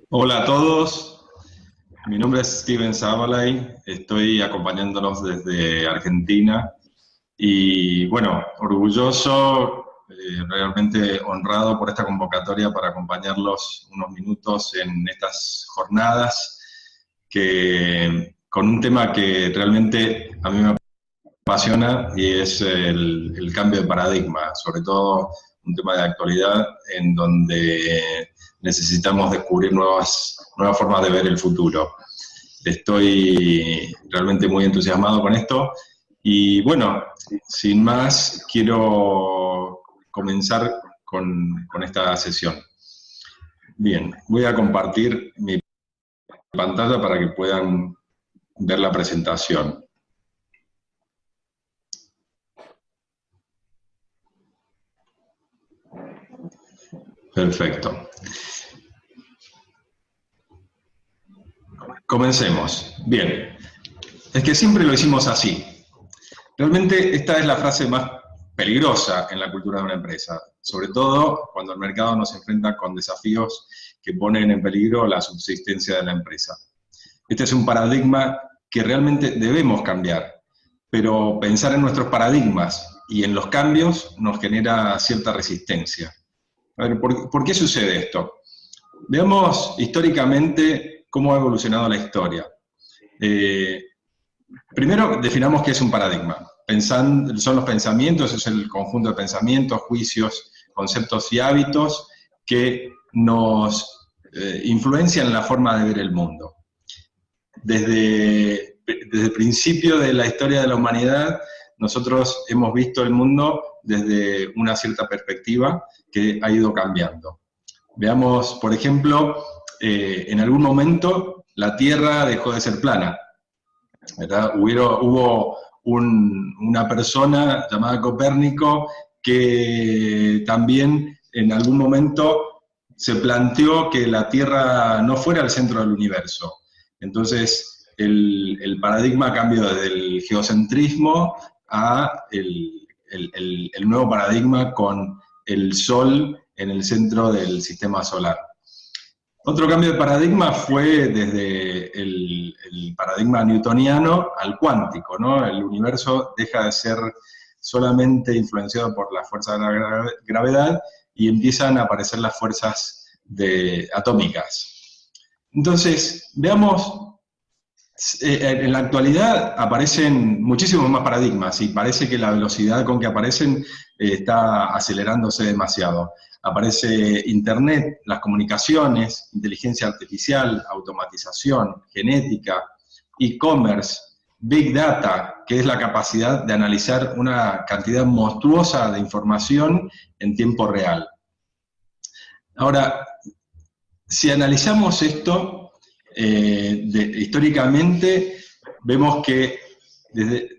Hola a todos, mi nombre es Steven Zabalay, estoy acompañándonos desde Argentina y bueno, orgulloso, realmente honrado por esta convocatoria para acompañarlos unos minutos en estas jornadas con un tema que realmente a mí me apasiona y es el cambio de paradigma, sobre todo un tema de actualidad en donde necesitamos descubrir nuevas formas de ver el futuro. Estoy realmente muy entusiasmado con esto y bueno, sin más, quiero comenzar con esta sesión. Bien, voy a compartir mi pantalla para que puedan ver la presentación. Perfecto. Comencemos. Bien. Es que siempre lo hicimos así. Realmente esta es la frase más peligrosa en la cultura de una empresa, sobre todo cuando el mercado nos enfrenta con desafíos que ponen en peligro la subsistencia de la empresa. Este es un paradigma que realmente debemos cambiar, pero pensar en nuestros paradigmas y en los cambios nos genera cierta resistencia. A ver, ¿por qué sucede esto? Veamos históricamente cómo ha evolucionado la historia. Primero, definamos qué es un paradigma. Son los pensamientos, es el conjunto de pensamientos, juicios, conceptos y hábitos que nos influencian la forma de ver el mundo. Desde el principio de la historia de la humanidad, nosotros hemos visto el mundo desde una cierta perspectiva que ha ido cambiando. Veamos, por ejemplo, en algún momento la Tierra dejó de ser plana, ¿verdad? Hubo una persona llamada Copérnico que también en algún momento se planteó que la Tierra no fuera el centro del universo. Entonces el paradigma cambió desde el geocentrismo a el nuevo paradigma con el Sol en el centro del sistema solar. Otro cambio de paradigma fue desde el paradigma newtoniano al cuántico, ¿no? El universo deja de ser solamente influenciado por la fuerza de la gravedad y empiezan a aparecer las fuerzas atómicas. Entonces, veamos, en la actualidad aparecen muchísimos más paradigmas y parece que la velocidad con que aparecen está acelerándose demasiado. Aparece Internet, las comunicaciones, inteligencia artificial, automatización, genética, e-commerce, Big Data, que es la capacidad de analizar una cantidad monstruosa de información en tiempo real. Ahora, si analizamos esto históricamente, vemos que desde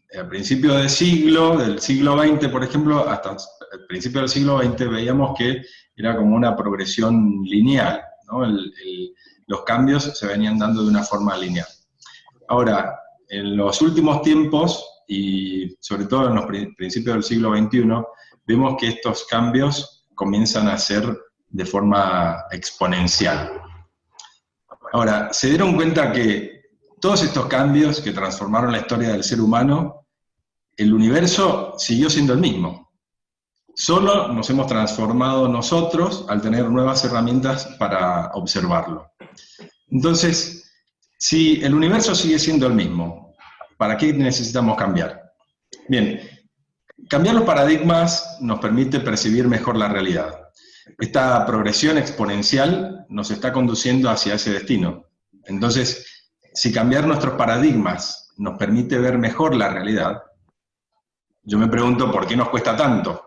el principio del siglo XX, por ejemplo, hasta el principio del siglo XX veíamos que era como una progresión lineal, ¿no? Los cambios se venían dando de una forma lineal. Ahora, en los últimos tiempos, y sobre todo en los principios del siglo XXI, vemos que estos cambios comienzan a ser de forma exponencial. Ahora, se dieron cuenta que todos estos cambios que transformaron la historia del ser humano, el universo siguió siendo el mismo. Solo nos hemos transformado nosotros al tener nuevas herramientas para observarlo. Entonces, si el universo sigue siendo el mismo, ¿para qué necesitamos cambiar? Bien, cambiar los paradigmas nos permite percibir mejor la realidad. Esta progresión exponencial nos está conduciendo hacia ese destino. Entonces, si cambiar nuestros paradigmas nos permite ver mejor la realidad, yo me pregunto por qué nos cuesta tanto.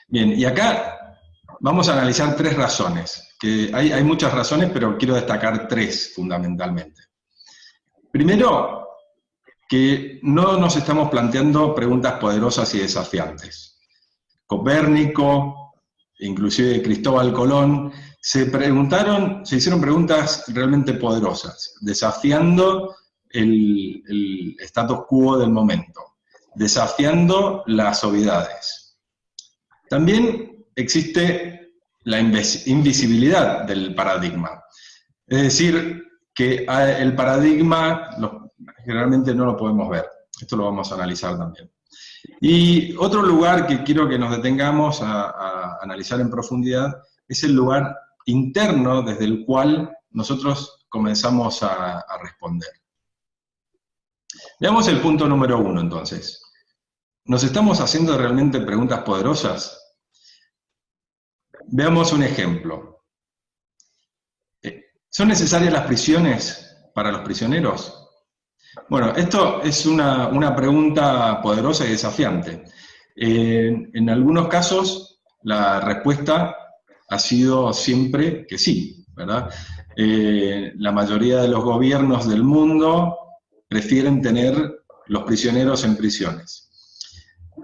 Bien, y acá vamos a analizar tres razones, que hay muchas razones, pero quiero destacar tres fundamentalmente. Primero, que no nos estamos planteando preguntas poderosas y desafiantes. Copérnico, inclusive Cristóbal Colón, se hicieron preguntas realmente poderosas, desafiando el status quo del momento, desafiando las obviedades. También existe la invisibilidad del paradigma. Es decir, que el paradigma generalmente no lo podemos ver. Esto lo vamos a analizar también. Y otro lugar que quiero que nos detengamos a analizar en profundidad es el lugar interno desde el cual nosotros comenzamos a responder. Veamos el punto número 1, entonces. ¿Nos estamos haciendo realmente preguntas poderosas? Veamos un ejemplo. ¿Son necesarias las prisiones para los prisioneros? Bueno, esto es una pregunta poderosa y desafiante. En algunos casos, la respuesta ha sido siempre que sí, ¿verdad? La mayoría de los gobiernos del mundo prefieren tener los prisioneros en prisiones.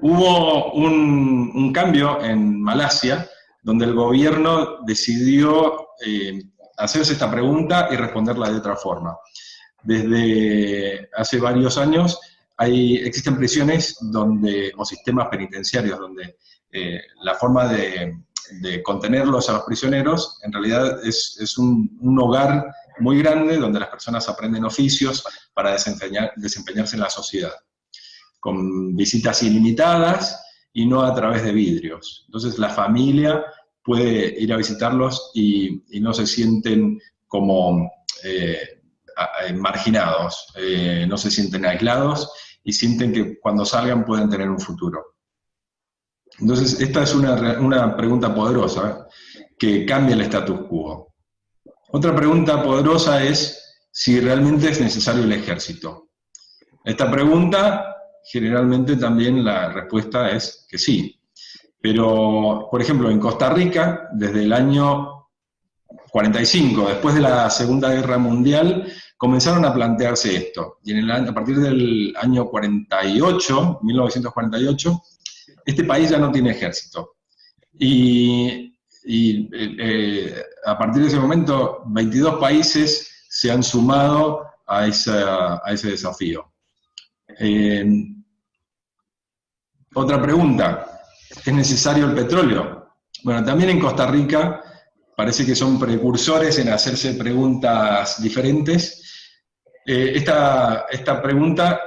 Hubo un cambio en Malasia, donde el gobierno decidió hacerse esta pregunta y responderla de otra forma. Desde hace varios años existen prisiones o sistemas penitenciarios donde la forma de contenerlos a los prisioneros en realidad es un hogar muy grande donde las personas aprenden oficios para desempeñarse en la sociedad, con visitas ilimitadas y no a través de vidrios. Entonces la familia puede ir a visitarlos y no se sienten como marginados, no se sienten aislados y sienten que cuando salgan pueden tener un futuro. Entonces esta es una pregunta poderosa que cambia el status quo. Otra pregunta poderosa es si realmente es necesario el ejército. Esta pregunta, generalmente también la respuesta es que sí. Pero, por ejemplo, en Costa Rica, desde el año 45, después de la Segunda Guerra Mundial, comenzaron a plantearse esto. Y a partir del año 48, 1948, este país ya no tiene ejército. Y a partir de ese momento, 22 países se han sumado a ese desafío. Otra pregunta. ¿Es necesario el petróleo? Bueno, también en Costa Rica parece que son precursores en hacerse preguntas diferentes. Esta pregunta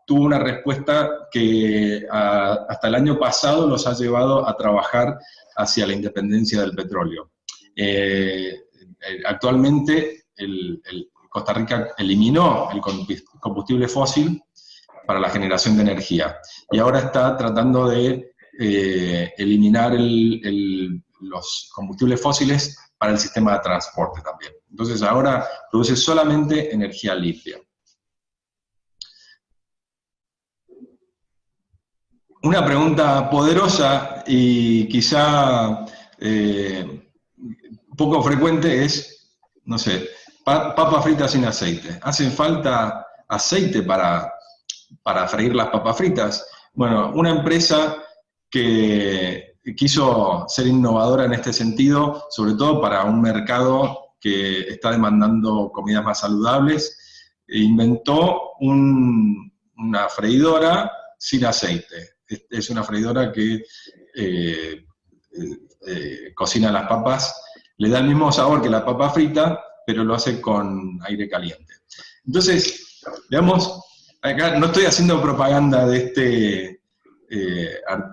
tuvo una respuesta que hasta el año pasado los ha llevado a trabajar hacia la independencia del petróleo. Actualmente Costa Rica eliminó el combustible fósil para la generación de energía y ahora está tratando de eliminar los combustibles fósiles para el sistema de transporte también. Entonces ahora produce solamente energía limpia. Una pregunta poderosa y quizá poco frecuente es, no sé, papas fritas sin aceite. ¿Hace falta aceite para freír las papas fritas? Bueno, una empresa que quiso ser innovadora en este sentido, sobre todo para un mercado que está demandando comidas más saludables, inventó una freidora sin aceite. Es una freidora que cocina las papas, le da el mismo sabor que la papa frita, pero lo hace con aire caliente. Entonces, veamos, acá no estoy haciendo propaganda de este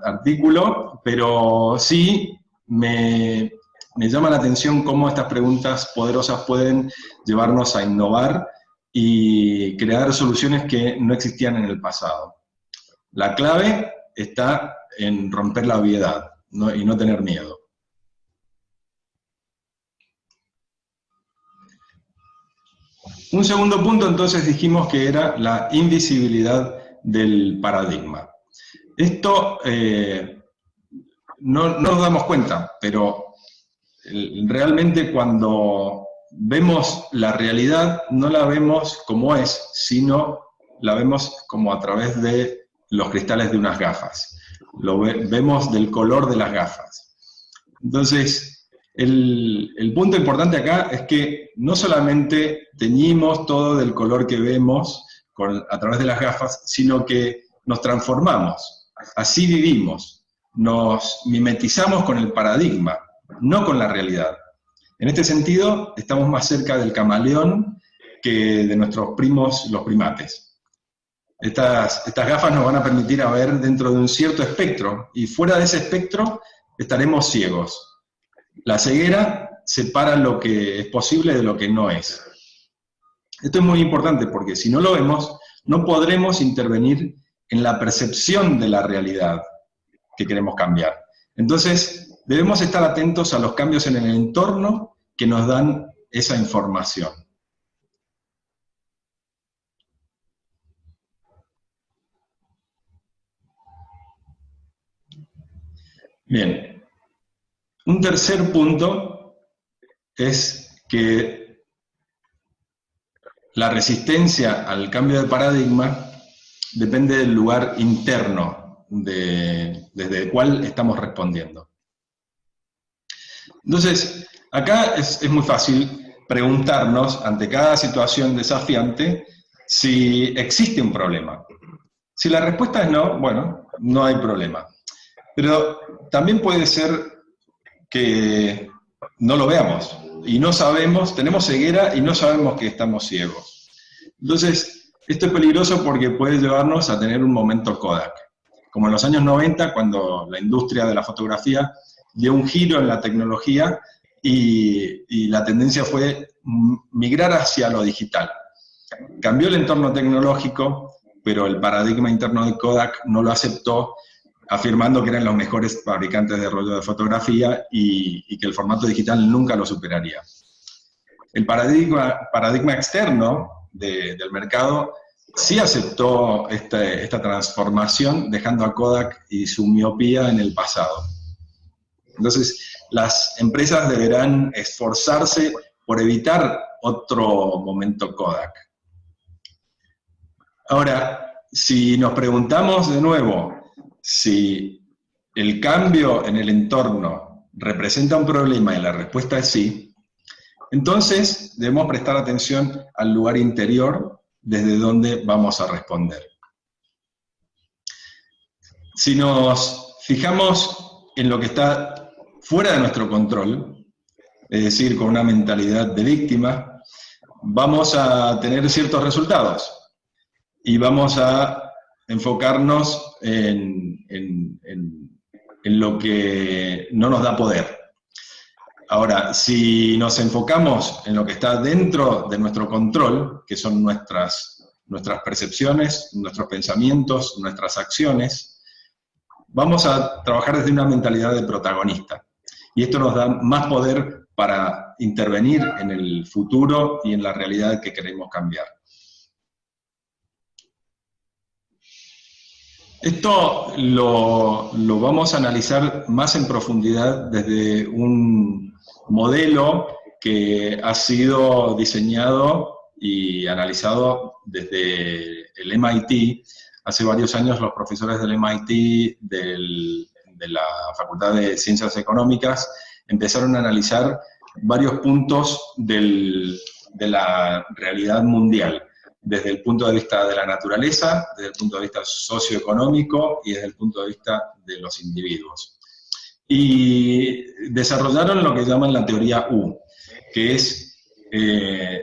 artículo, pero sí me llama la atención cómo estas preguntas poderosas pueden llevarnos a innovar y crear soluciones que no existían en el pasado. La clave está en romper la obviedad, ¿no? Y no tener miedo. Un segundo punto, entonces, dijimos que era la invisibilidad del paradigma. Esto no nos damos cuenta, pero realmente cuando vemos la realidad, no la vemos como es, sino la vemos como a través de los cristales de unas gafas. Vemos del color de las gafas. Entonces, el punto importante acá es que no solamente teñimos todo del color que vemos a través de las gafas, sino que nos transformamos. Así vivimos, nos mimetizamos con el paradigma, no con la realidad. En este sentido, estamos más cerca del camaleón que de nuestros primos, los primates. Estas gafas nos van a permitir ver dentro de un cierto espectro, y fuera de ese espectro estaremos ciegos. La ceguera separa lo que es posible de lo que no es. Esto es muy importante porque si no lo vemos, no podremos intervenir en la percepción de la realidad que queremos cambiar. Entonces, debemos estar atentos a los cambios en el entorno que nos dan esa información. Bien, un tercer punto es que la resistencia al cambio de paradigma depende del lugar interno desde el cual estamos respondiendo. Entonces, acá es muy fácil preguntarnos, ante cada situación desafiante, si existe un problema. Si la respuesta es no, bueno, no hay problema. Pero también puede ser que no lo veamos, y no sabemos, tenemos ceguera y no sabemos que estamos ciegos. Entonces, esto es peligroso porque puede llevarnos a tener un momento Kodak. Como en los años 90, cuando la industria de la fotografía dio un giro en la tecnología y la tendencia fue migrar hacia lo digital. Cambió el entorno tecnológico, pero el paradigma interno de Kodak no lo aceptó, afirmando que eran los mejores fabricantes de rollo de fotografía y que el formato digital nunca lo superaría. El paradigma externo del mercado sí aceptó esta transformación, dejando a Kodak y su miopía en el pasado. Entonces, las empresas deberán esforzarse por evitar otro momento Kodak. Ahora, si nos preguntamos de nuevo si el cambio en el entorno representa un problema y la respuesta es sí, entonces debemos prestar atención al lugar interior desde donde vamos a responder. Si nos fijamos en lo que está fuera de nuestro control, es decir, con una mentalidad de víctima, vamos a tener ciertos resultados y vamos a enfocarnos en lo que no nos da poder. Ahora, si nos enfocamos en lo que está dentro de nuestro control, que son nuestras percepciones, nuestros pensamientos, nuestras acciones, vamos a trabajar desde una mentalidad de protagonista. Y esto nos da más poder para intervenir en el futuro y en la realidad que queremos cambiar. Esto lo vamos a analizar más en profundidad desde un modelo que ha sido diseñado y analizado desde el MIT. Hace varios años los profesores del MIT, de la Facultad de Ciencias Económicas, empezaron a analizar varios puntos de la realidad mundial, desde el punto de vista de la naturaleza, desde el punto de vista socioeconómico y desde el punto de vista de los individuos. Y desarrollaron lo que llaman la teoría U, que es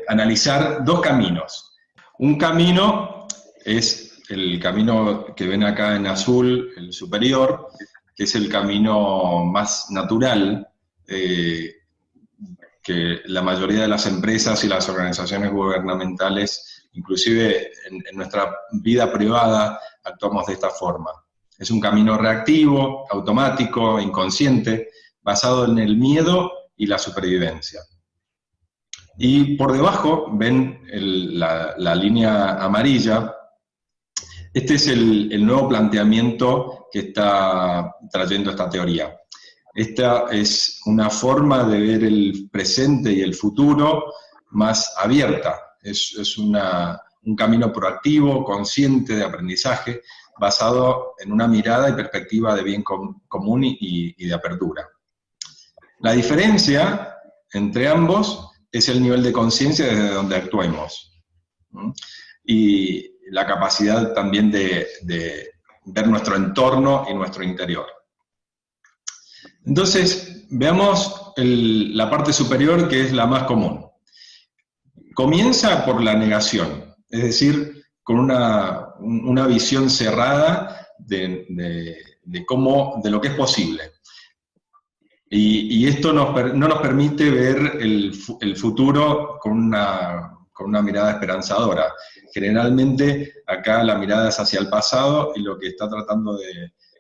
analizar dos caminos. Un camino es el camino que ven acá en azul, el superior, que es el camino más natural, que la mayoría de las empresas y las organizaciones gubernamentales, inclusive en nuestra vida privada, actuamos de esta forma. Es un camino reactivo, automático, inconsciente, basado en el miedo y la supervivencia. Y por debajo ven la línea amarilla. Este es el nuevo planteamiento que está trayendo esta teoría. Esta es una forma de ver el presente y el futuro más abierta. Es un camino proactivo, consciente de aprendizaje, basado en una mirada y perspectiva de bien común y de apertura. La diferencia entre ambos es el nivel de conciencia desde donde actuemos. Y la capacidad también de ver nuestro entorno y nuestro interior. Entonces, veamos la parte superior, que es la más común. Comienza por la negación, es decir, con una visión cerrada de lo que es posible. Y esto no nos permite ver el futuro con una mirada esperanzadora. Generalmente acá la mirada es hacia el pasado y lo que está tratando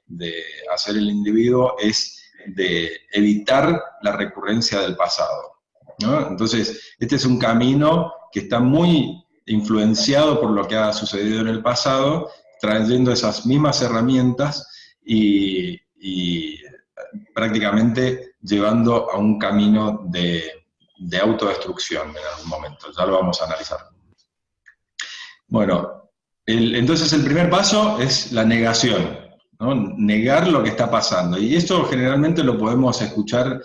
de hacer el individuo es de evitar la recurrencia del pasado, ¿no? Entonces, este es un camino que está muy influenciado por lo que ha sucedido en el pasado, trayendo esas mismas herramientas y prácticamente llevando a un camino de autodestrucción en algún momento. Ya lo vamos a analizar. Bueno, entonces el primer paso es la negación, ¿no? Negar lo que está pasando. Y esto generalmente lo podemos escuchar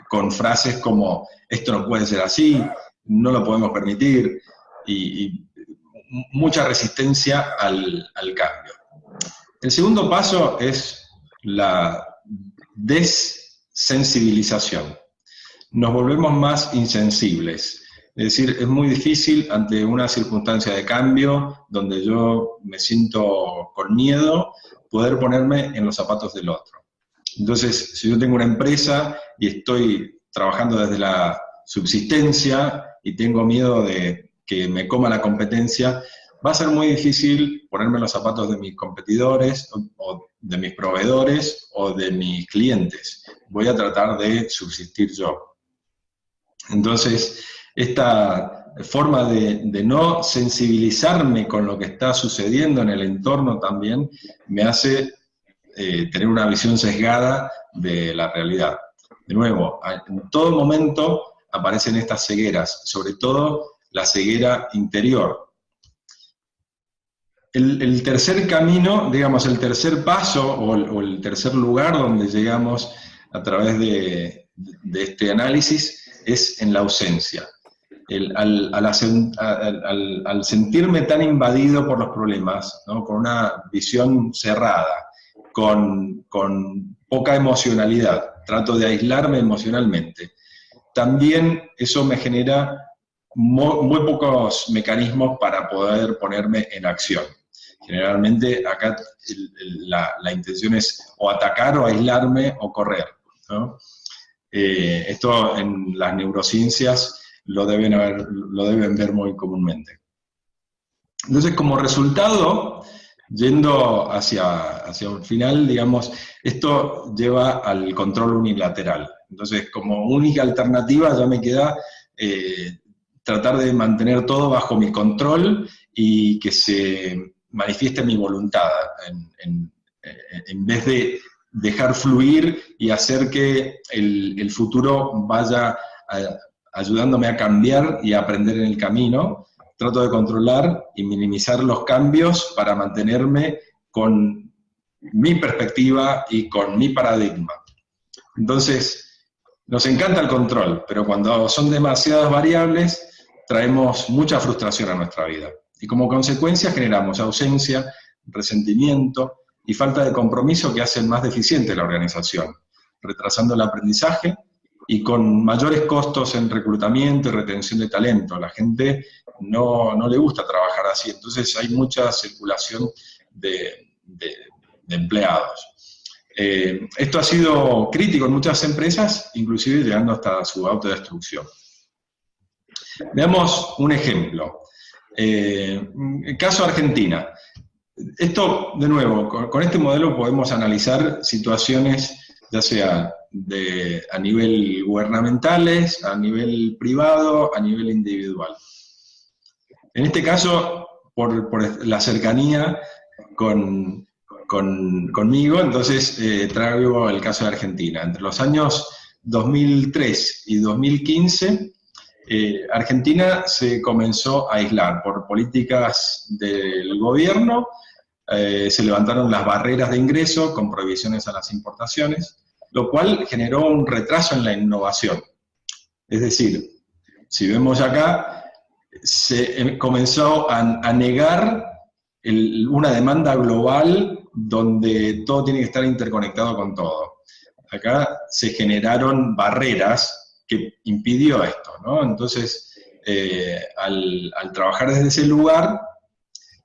con frases como, esto no puede ser así, no lo podemos permitir, y mucha resistencia al cambio. El segundo paso es la desensibilización. Nos volvemos más insensibles. Es decir, es muy difícil ante una circunstancia de cambio donde yo me siento con miedo, poder ponerme en los zapatos del otro. Entonces, si yo tengo una empresa y estoy trabajando desde la subsistencia y tengo miedo de que me coma la competencia, va a ser muy difícil ponerme en los zapatos de mis competidores o de mis proveedores o de mis clientes. Voy a tratar de subsistir yo. Entonces, esta forma de no sensibilizarme con lo que está sucediendo en el entorno también me hace tener una visión sesgada de la realidad. De nuevo, en todo momento aparecen estas cegueras, sobre todo la ceguera interior. El tercer camino, digamos, el tercer paso o el tercer lugar donde llegamos a través de este análisis es en la ausencia. Al sentirme tan invadido por los problemas, ¿no? Con una visión cerrada, con poca emocionalidad, trato de aislarme emocionalmente. También eso me genera muy pocos mecanismos para poder ponerme en acción. Generalmente acá la intención es o atacar o aislarme o correr, ¿no? Esto en las neurociencias lo deben ver muy comúnmente. Entonces, como resultado, yendo hacia un final, digamos, esto lleva al control unilateral. Entonces, como única alternativa ya me queda tratar de mantener todo bajo mi control y que se manifieste mi voluntad, en vez de dejar fluir y hacer que el futuro vaya ayudándome a cambiar y a aprender en el camino. Trato de controlar y minimizar los cambios para mantenerme con mi perspectiva y con mi paradigma. Entonces, nos encanta el control, pero cuando son demasiadas variables, traemos mucha frustración a nuestra vida. Y como consecuencia generamos ausencia, resentimiento y falta de compromiso que hacen más deficiente la organización, retrasando el aprendizaje y con mayores costos en reclutamiento y retención de talento. La gente no le gusta trabajar así, entonces hay mucha circulación de empleados. Esto ha sido crítico en muchas empresas, inclusive llegando hasta su autodestrucción. Veamos un ejemplo. El caso Argentina. Esto, de nuevo, con este modelo podemos analizar situaciones, ya sea a nivel gubernamentales, a nivel privado, a nivel individual. En este caso, por la cercanía conmigo, entonces traigo el caso de Argentina. Entre los años 2003 y 2015, Argentina se comenzó a aislar por políticas del gobierno, se levantaron las barreras de ingreso con prohibiciones a las importaciones, lo cual generó un retraso en la innovación. Es decir, si vemos acá, se comenzó a negar una demanda global donde todo tiene que estar interconectado con todo. acá se generaron barreras que impidió esto, ¿no? Entonces, al trabajar desde ese lugar,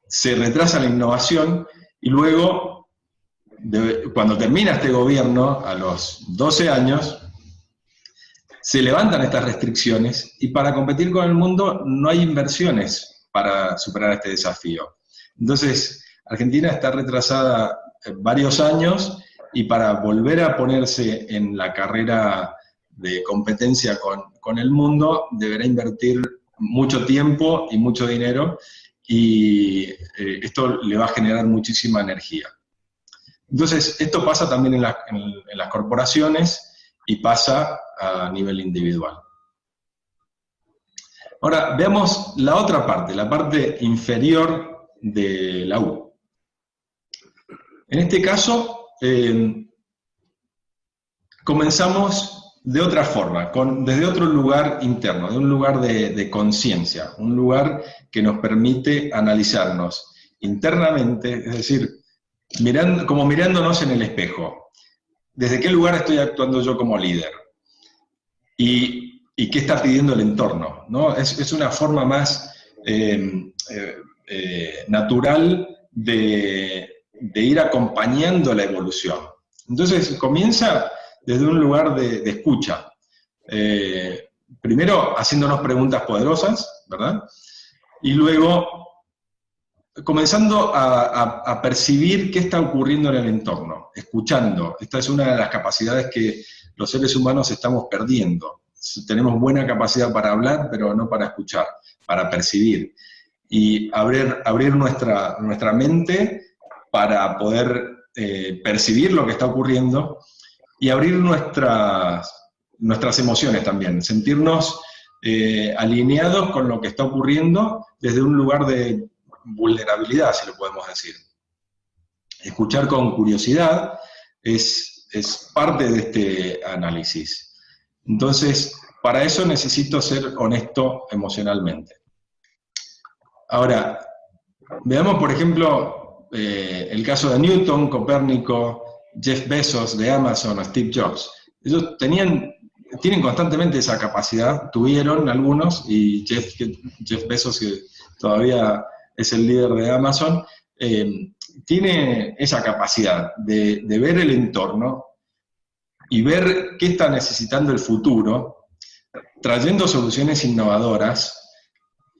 se retrasa la innovación y luego, cuando termina este gobierno, a los 12 años, se levantan estas restricciones y para competir con el mundo no hay inversiones para superar este desafío. Entonces, Argentina está retrasada varios años y para volver a ponerse en la carrera de competencia con el mundo deberá invertir mucho tiempo y mucho dinero y esto le va a generar muchísima energía. Entonces, esto pasa también en las corporaciones y pasa a nivel individual. Ahora, veamos la otra parte, la parte inferior de la U. En este caso, comenzamos de otra forma, desde otro lugar interno, de un lugar de conciencia, un lugar que nos permite analizarnos internamente, es decir, como mirándonos en el espejo. ¿Desde qué lugar estoy actuando yo como líder? ¿Y qué está pidiendo el entorno? ¿No? Es una forma más natural de ir acompañando la evolución. Entonces comienza desde un lugar de escucha. Primero haciéndonos preguntas poderosas, ¿verdad? Y luego comenzando a percibir qué está ocurriendo en el entorno, escuchando. Esta es una de las capacidades que los seres humanos estamos perdiendo. Tenemos buena capacidad para hablar, pero no para escuchar, para percibir. Y abrir nuestra mente para poder percibir lo que está ocurriendo y abrir nuestras emociones también, sentirnos alineados con lo que está ocurriendo desde un lugar de vulnerabilidad, si lo podemos decir. Escuchar con curiosidad es parte de este análisis. Entonces, para eso necesito ser honesto emocionalmente. Ahora, veamos por ejemplo el caso de Newton, Copérnico, Jeff Bezos de Amazon o Steve Jobs. Ellos tienen constantemente esa capacidad, tuvieron algunos, y Jeff Bezos, que todavía es el líder de Amazon, tiene esa capacidad de ver el entorno y ver qué está necesitando el futuro, trayendo soluciones innovadoras,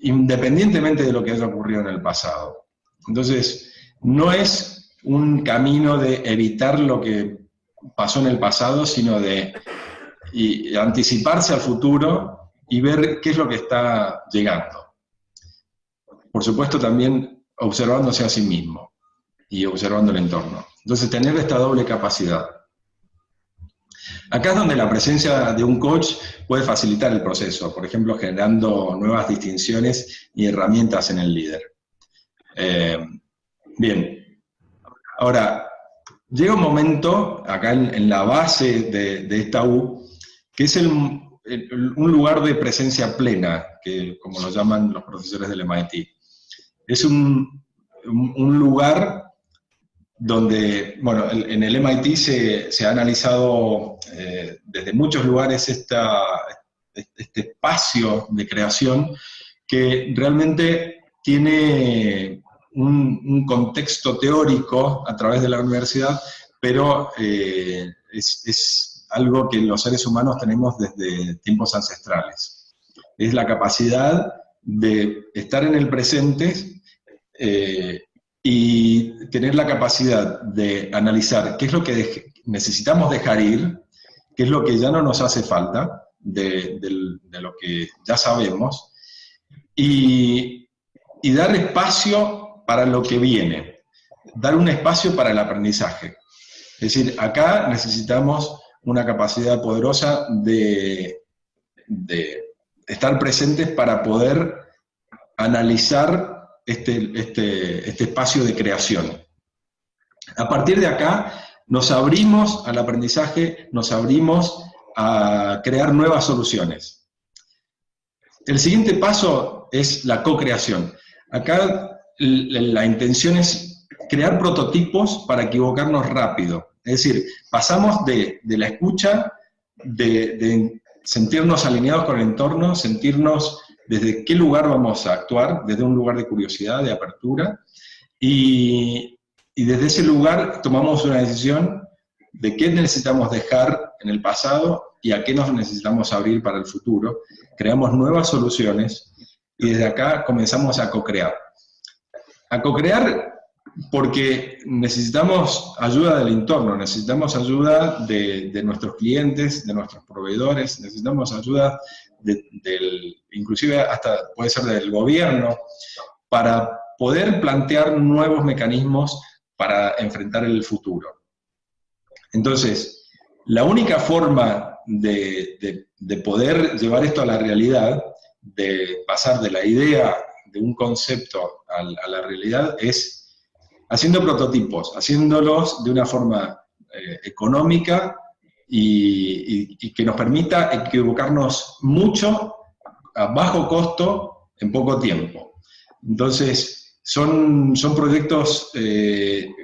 independientemente de lo que haya ocurrido en el pasado. Entonces, no es un camino de evitar lo que pasó en el pasado, sino de anticiparse al futuro y ver qué es lo que está llegando. Por supuesto, también observándose a sí mismo y observando el entorno. Entonces, tener esta doble capacidad. Acá es donde la presencia de un coach puede facilitar el proceso, por ejemplo, generando nuevas distinciones y herramientas en el líder. Bien, ahora, llega un momento, acá en la base de esta U, que es un lugar de presencia plena, que como lo llaman los profesores del MIT. Es un lugar donde, bueno, en el MIT se ha analizado desde muchos lugares este espacio de creación que realmente tiene un contexto teórico a través de la universidad, pero es algo que los seres humanos tenemos desde tiempos ancestrales. Es la capacidad de estar en el presente y tener la capacidad de analizar qué es lo que necesitamos dejar ir, qué es lo que ya no nos hace falta de lo que ya sabemos, y dar espacio para lo que viene, dar un espacio para el aprendizaje. Es decir, acá necesitamos una capacidad poderosa de estar presentes para poder analizar este espacio de creación. A partir de acá, nos abrimos al aprendizaje, nos abrimos a crear nuevas soluciones. El siguiente paso es la co-creación. Acá la intención es crear prototipos para equivocarnos rápido. Es decir, pasamos de la escucha, de sentirnos alineados con el entorno, sentirnos desde qué lugar vamos a actuar, desde un lugar de curiosidad, de apertura, y desde ese lugar tomamos una decisión de qué necesitamos dejar en el pasado y a qué nos necesitamos abrir para el futuro. Creamos nuevas soluciones y desde acá comenzamos a co-crear. A co-crear porque necesitamos ayuda del entorno, necesitamos ayuda de nuestros clientes, de nuestros proveedores, necesitamos ayuda inclusive hasta puede ser del gobierno, para poder plantear nuevos mecanismos para enfrentar el futuro. Entonces, la única forma de poder llevar esto a la realidad, de pasar de la idea de un concepto a la realidad, es haciendo prototipos, haciéndolos de una forma económica y que nos permita equivocarnos mucho a bajo costo en poco tiempo. Entonces, son proyectos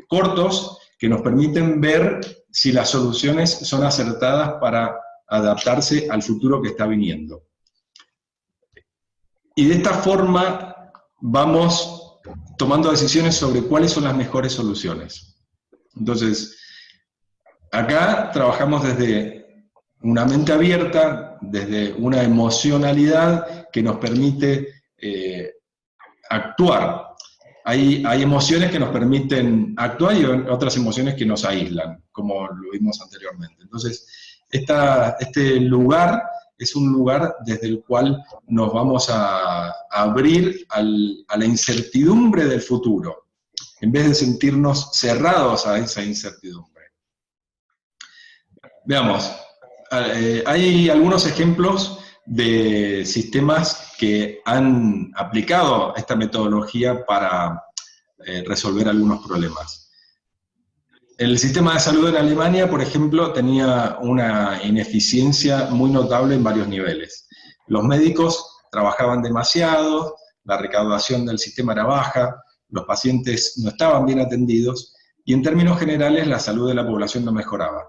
cortos que nos permiten ver si las soluciones son acertadas para adaptarse al futuro que está viniendo. Y de esta forma vamos tomando decisiones sobre cuáles son las mejores soluciones. Entonces, acá trabajamos desde una mente abierta, desde una emocionalidad que nos permite actuar. Hay emociones que nos permiten actuar y otras emociones que nos aíslan, como lo vimos anteriormente. Entonces, este lugar es un lugar desde el cual nos vamos a abrir a la incertidumbre del futuro, en vez de sentirnos cerrados a esa incertidumbre. Veamos, hay algunos ejemplos de sistemas que han aplicado esta metodología para resolver algunos problemas. El sistema de salud en Alemania, por ejemplo, tenía una ineficiencia muy notable en varios niveles. Los médicos trabajaban demasiado, la recaudación del sistema era baja, los pacientes no estaban bien atendidos, y en términos generales la salud de la población no mejoraba.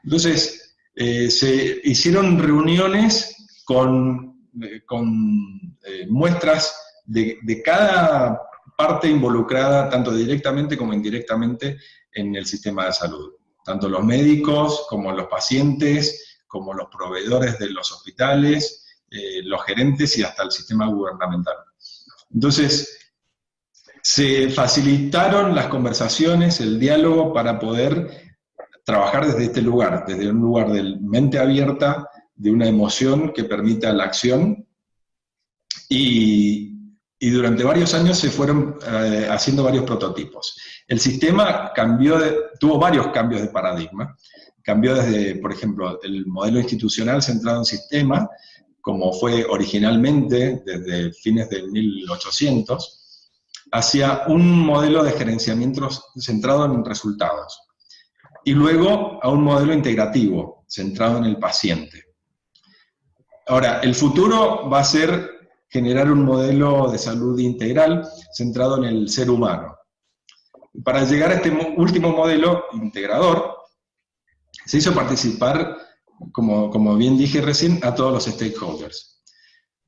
Entonces, se hicieron reuniones con muestras de cada parte involucrada, tanto directamente como indirectamente, en el sistema de salud. Tanto los médicos, como los pacientes, como los proveedores de los hospitales, los gerentes y hasta el sistema gubernamental. Entonces, se facilitaron las conversaciones, el diálogo, para poder trabajar desde este lugar, desde un lugar de mente abierta, de una emoción que permita la acción, y durante varios años se fueron haciendo varios prototipos. El sistema tuvo varios cambios de paradigma. Cambió desde, por ejemplo, el modelo institucional centrado en sistema, como fue originalmente desde fines del 1800, hacia un modelo de gerenciamiento centrado en resultados. Y luego a un modelo integrativo, centrado en el paciente. Ahora, el futuro va a ser generar un modelo de salud integral centrado en el ser humano. Para llegar a este último modelo integrador, se hizo participar, como bien dije recién, a todos los stakeholders.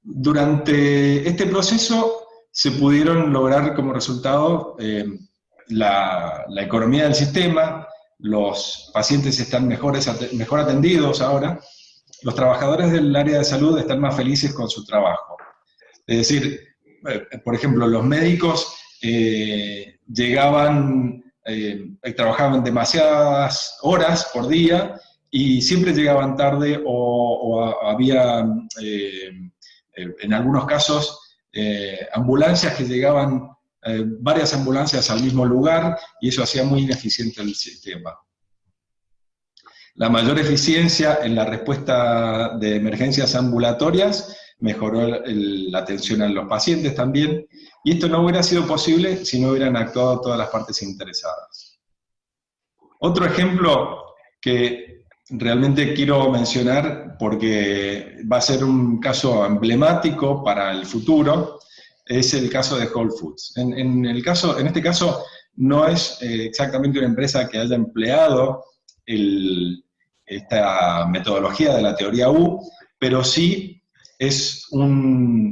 Durante este proceso se pudieron lograr como resultado la economía del sistema, los pacientes están mejor atendidos ahora, los trabajadores del área de salud están más felices con su trabajo. Es decir, por ejemplo, los médicos trabajaban demasiadas horas por día y siempre llegaban tarde o había, en algunos casos, ambulancias que llegaban, varias ambulancias al mismo lugar, y eso hacía muy ineficiente el sistema. La mayor eficiencia en la respuesta de emergencias ambulatorias mejoró la atención a los pacientes también, y esto no hubiera sido posible si no hubieran actuado todas las partes interesadas. Otro ejemplo que realmente quiero mencionar, porque va a ser un caso emblemático para el futuro, es el caso de Whole Foods. En este caso, no es exactamente una empresa que haya empleado esta metodología de la teoría U, pero sí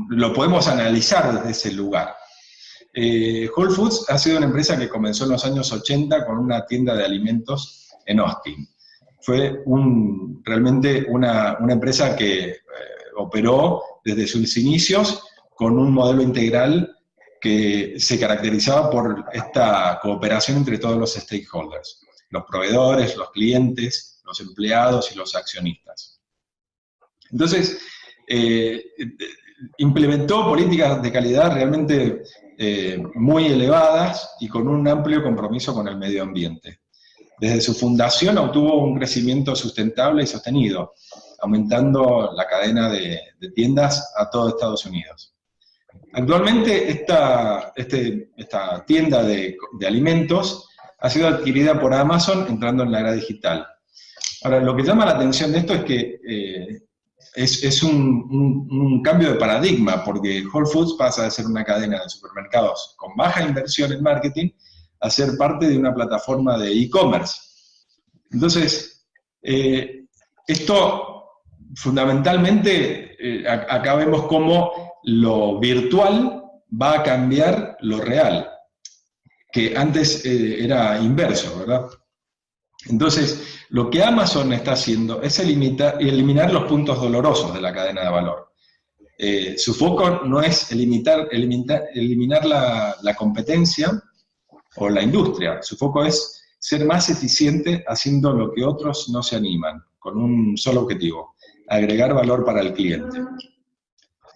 lo podemos analizar desde ese lugar. Whole Foods ha sido una empresa que comenzó en los años 80 con una tienda de alimentos en Austin. Fue realmente una empresa que operó desde sus inicios con un modelo integral que se caracterizaba por esta cooperación entre todos los stakeholders, los proveedores, los clientes, los empleados y los accionistas. Entonces, implementó políticas de calidad realmente muy elevadas y con un amplio compromiso con el medio ambiente. Desde su fundación obtuvo un crecimiento sustentable y sostenido, aumentando la cadena de tiendas a todo Estados Unidos. Actualmente esta tienda de alimentos ha sido adquirida por Amazon entrando en la era digital. Ahora, lo que llama la atención de esto es que es un cambio de paradigma, porque Whole Foods pasa de ser una cadena de supermercados con baja inversión en marketing a ser parte de una plataforma de e-commerce. Entonces, esto fundamentalmente, acá vemos cómo lo virtual va a cambiar lo real, que antes era inverso, ¿verdad? Entonces, lo que Amazon está haciendo es eliminar los puntos dolorosos de la cadena de valor. Su foco no es eliminar la competencia o la industria, su foco es ser más eficiente haciendo lo que otros no se animan, con un solo objetivo: agregar valor para el cliente.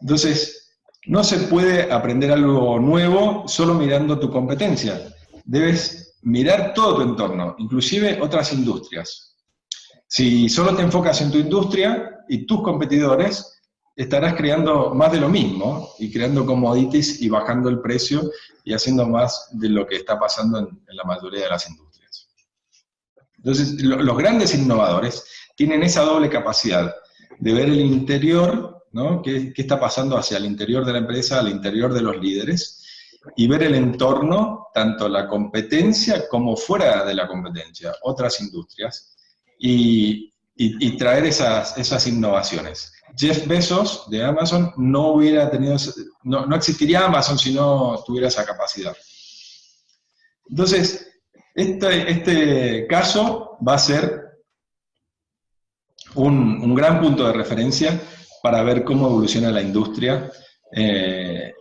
Entonces, no se puede aprender algo nuevo solo mirando tu competencia. Debes mirar todo tu entorno, inclusive otras industrias. Si solo te enfocas en tu industria y tus competidores, estarás creando más de lo mismo y creando commodities y bajando el precio y haciendo más de lo que está pasando en la mayoría de las industrias. Entonces, los grandes innovadores tienen esa doble capacidad de ver el interior, ¿no? ¿Qué está pasando hacia el interior de la empresa, al interior de los líderes? Y ver el entorno, tanto la competencia como fuera de la competencia, otras industrias, y traer esas innovaciones. Jeff Bezos de Amazon no existiría Amazon si no tuviera esa capacidad. Entonces, este caso va a ser un gran punto de referencia para ver cómo evoluciona la industria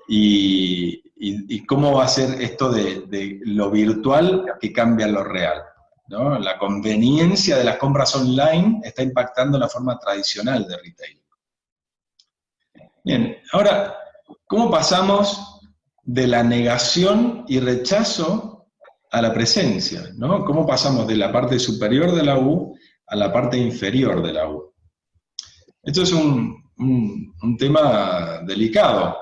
y cómo va a ser esto de lo virtual que cambia lo real, ¿no? La conveniencia de las compras online está impactando la forma tradicional de retail. Bien, ahora, ¿cómo pasamos de la negación y rechazo a la presencia, ¿no? ¿Cómo pasamos de la parte superior de la U a la parte inferior de la U? Esto es un tema delicado.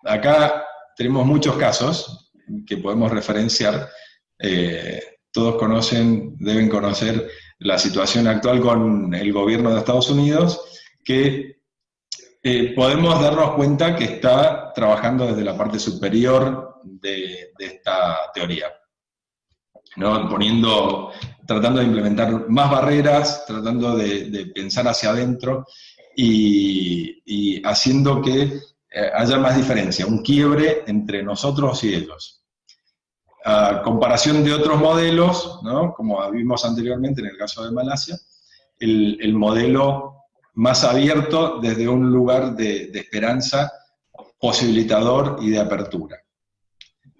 Acá tenemos muchos casos que podemos referenciar. Todos deben conocer la situación actual con el gobierno de Estados Unidos, que podemos darnos cuenta que está trabajando desde la parte superior de esta teoría, ¿no? Tratando de implementar más barreras, tratando de pensar hacia adentro y haciendo que haya más diferencia, un quiebre entre nosotros y ellos. A comparación de otros modelos, ¿no? Como vimos anteriormente en el caso de Malasia, el modelo más abierto desde un lugar de esperanza, posibilitador y de apertura.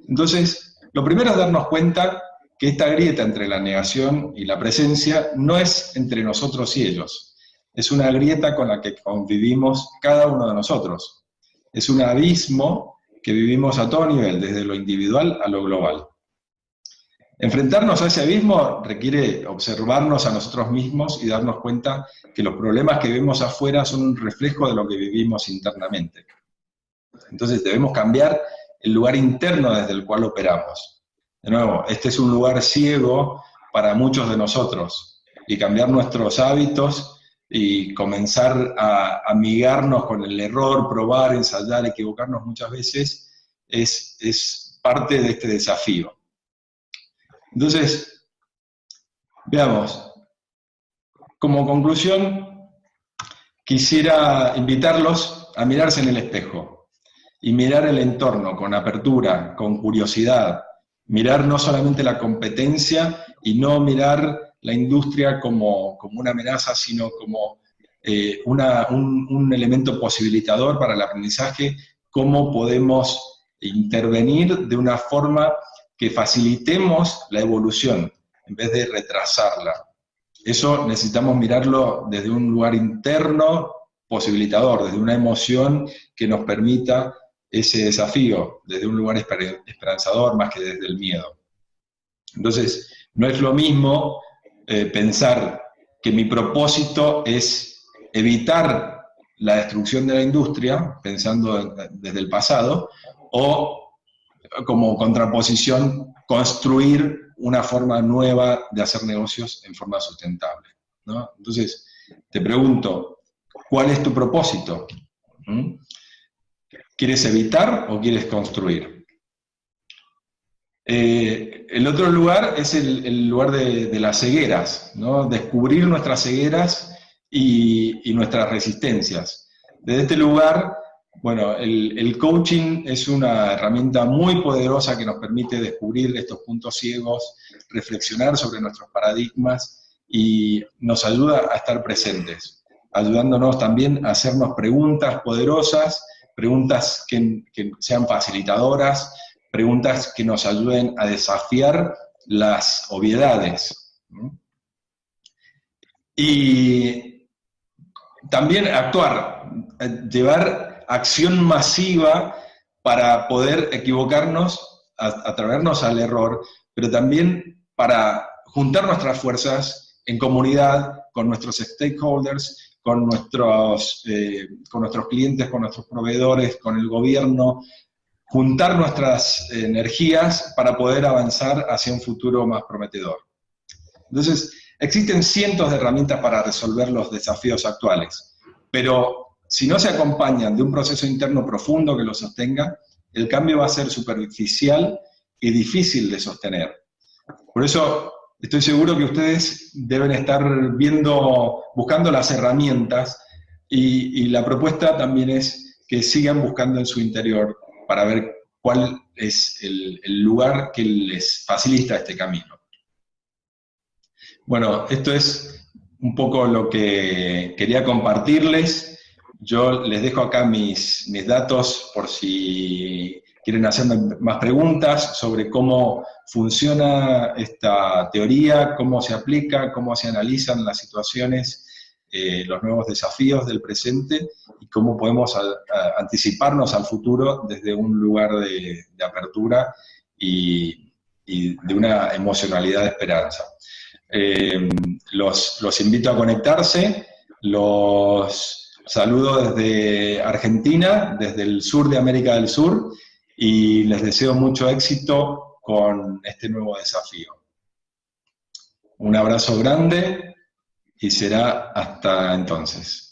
Entonces, lo primero es darnos cuenta que esta grieta entre la negación y la presencia no es entre nosotros y ellos, es una grieta con la que convivimos cada uno de nosotros. Es un abismo que vivimos a todo nivel, desde lo individual a lo global. Enfrentarnos a ese abismo requiere observarnos a nosotros mismos y darnos cuenta que los problemas que vemos afuera son un reflejo de lo que vivimos internamente. Entonces debemos cambiar el lugar interno desde el cual operamos. De nuevo, este es un lugar ciego para muchos de nosotros, y cambiar nuestros hábitos y comenzar a amigarnos con el error, probar, ensayar, equivocarnos muchas veces, es parte de este desafío. Entonces, veamos, como conclusión, quisiera invitarlos a mirarse en el espejo y mirar el entorno con apertura, con curiosidad, mirar no solamente la competencia y no mirar la industria como una amenaza, sino como un elemento posibilitador para el aprendizaje, cómo podemos intervenir de una forma que facilitemos la evolución en vez de retrasarla. Eso necesitamos mirarlo desde un lugar interno posibilitador, desde una emoción que nos permita ese desafío, desde un lugar esperanzador más que desde el miedo. Entonces, no es lo mismo pensar que mi propósito es evitar la destrucción de la industria, pensando desde el pasado, o como contraposición, construir una forma nueva de hacer negocios en forma sustentable, ¿no? Entonces, te pregunto, ¿cuál es tu propósito? ¿Quieres evitar o quieres construir? El otro lugar es el lugar de las cegueras, ¿no? Descubrir nuestras cegueras y nuestras resistencias. Desde este lugar, bueno, el coaching es una herramienta muy poderosa que nos permite descubrir estos puntos ciegos, reflexionar sobre nuestros paradigmas y nos ayuda a estar presentes, ayudándonos también a hacernos preguntas poderosas, preguntas que sean facilitadoras, preguntas que nos ayuden a desafiar las obviedades. Y también actuar, llevar acción masiva para poder equivocarnos, atrevernos al error, pero también para juntar nuestras fuerzas en comunidad, con nuestros stakeholders, con nuestros clientes, con nuestros proveedores, con el gobierno, juntar nuestras energías para poder avanzar hacia un futuro más prometedor. Entonces, existen cientos de herramientas para resolver los desafíos actuales, pero si no se acompañan de un proceso interno profundo que los sostenga, el cambio va a ser superficial y difícil de sostener. Por eso, estoy seguro que ustedes deben estar buscando las herramientas y la propuesta también es que sigan buscando en su interior para ver cuál es el lugar que les facilita este camino. Bueno, esto es un poco lo que quería compartirles. Yo les dejo acá mis datos por si quieren hacerme más preguntas sobre cómo funciona esta teoría, cómo se aplica, cómo se analizan las situaciones, los nuevos desafíos del presente y cómo podemos anticiparnos al futuro desde un lugar de apertura y de una emocionalidad de esperanza. Los invito a conectarse, los saludo desde Argentina, desde el sur de América del Sur, y les deseo mucho éxito con este nuevo desafío. Un abrazo grande y será hasta entonces.